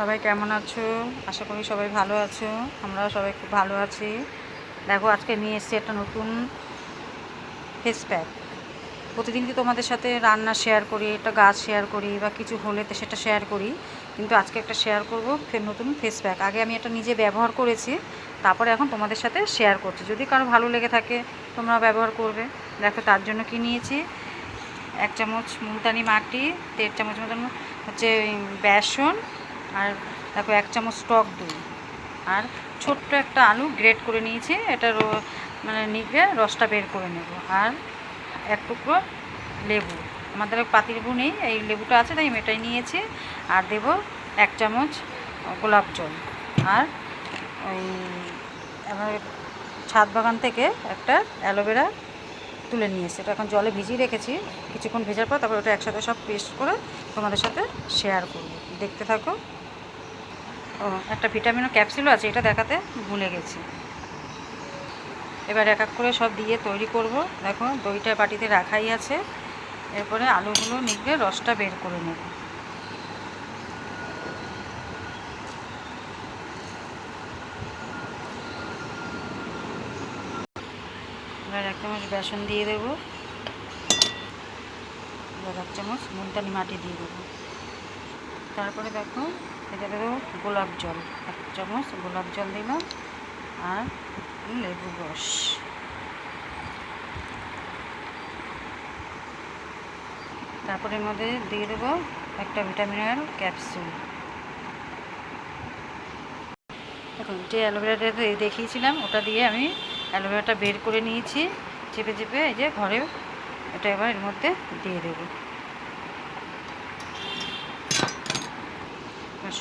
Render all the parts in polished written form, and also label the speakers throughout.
Speaker 1: সবাই কেমন আছো? আশা করি সবাই ভালো আছো। আমরাও সবাই খুব ভালো আছি। দেখো আজকে নিয়ে এসেছি একটা নতুন ফেস প্যাক। প্রতিদিন কি তোমাদের সাথে রান্না শেয়ার করি, একটা গাছ শেয়ার করি বা কিছু হলে তো সেটা শেয়ার করি, কিন্তু আজকে একটা শেয়ার করব নতুন ফেস প্যাক। আগে আমি এটা নিজে ব্যবহার করেছি, তারপরে এখন তোমাদের সাথে শেয়ার করছি। যদি কারো ভালো লেগে থাকে তোমরা ব্যবহার করবে। দেখো তার জন্য কি নিয়েছি, 1 চামচ মুলতানি মাটি, 1.5 চামচ মতন হচ্ছে বেসন, আর দেখো 1 চামচ টক দই, আর ছোট্ট একটা আলু গ্রেট করে নিয়েছি, এটা মানে নিগড়ে রসটা বের করে নেব, আর 1 টুকরো লেবু। আমাদের পাতিলেবু নেই, এই লেবুটা আছে তাই আমি এটাই নিয়েছি। আর দেব 1 চামচ গোলাপ জল। আর ওই আমার ছাদ বাগান থেকে একটা অ্যালোভেরা তুলে নিয়ে এসে এটা এখন জলে ভিজিয়ে রেখেছি। কিছুক্ষণ ভেজার পর তারপর ওটা একসাথে সব পেস্ট করে তোমাদের সাথে শেয়ার করব। দেখতে থাকো। ও একটা ভিটামিন ক্যাপসুলও আছে, এটা দেখাতে ভুলে গেছি। এবার এক এক করে সব দিয়ে তৈরি করব। দেখো দইটা বাটিতে রাখাই আছে। এরপরে আলুগুলো নিগড়ে রসটা বের করে নেব। এবার 1 চামচ বেসন দিয়ে দেবো, এবার 1 চামচ মুলতানি মাটি দিয়ে দেবো। তারপরে দেখো এটা দেবো গোলাপ জল, 1 চামচ গোলাপ জল দিলাম, আর লেবুর রস। তারপরে এর মধ্যে দিয়ে দেবো একটা ভিটামিনের ক্যাপসুল। দেখুন যে অ্যালোভেরাটা দেখিয়েছিলাম ওটা দিয়ে আমি অ্যালোভেরাটা বের করে নিয়েছি চেপে চেপে, এই যে ঘরে এটা এবার এর মধ্যে দিয়ে দেবো।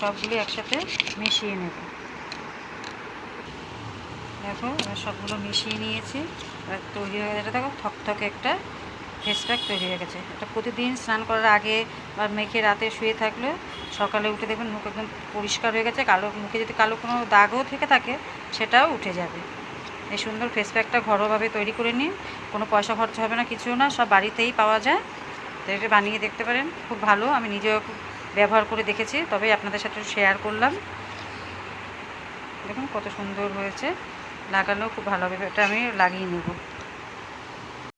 Speaker 1: সবগুলি একসাথে মিশিয়ে নেব। দেখো এবার সবগুলো মিশিয়ে নিয়েছি। এবার তৈরি হয়ে গেছে, দেখো থকথকে একটা ফেস প্যাক তৈরি হয়ে গেছে। এটা প্রতিদিন স্নান করার আগে বা মেখে রাতে শুয়ে থাকলে সকালে উঠে দেখবেন মুখ একদম পরিষ্কার হয়ে গেছে। মুখে যদি কালো কোনো দাগও থেকে থাকে সেটাও উঠে যাবে। এই সুন্দর ফেস প্যাকটা ঘরোয়াভাবে তৈরি করে নিন, কোনো পয়সা খরচা হবে না, কিছু না, সব বাড়িতেই পাওয়া যায়। তো এটা বানিয়ে দেখতে পারেন, খুব ভালো। আমি নিজেও ব্যবহার করে দেখেছি, তবে আপনাদের সাথে শেয়ার করলাম। দেখুন কত সুন্দর হয়েছে, লাগালেও খুব ভালো হবে। এটা আমি লাগিয়ে নেব।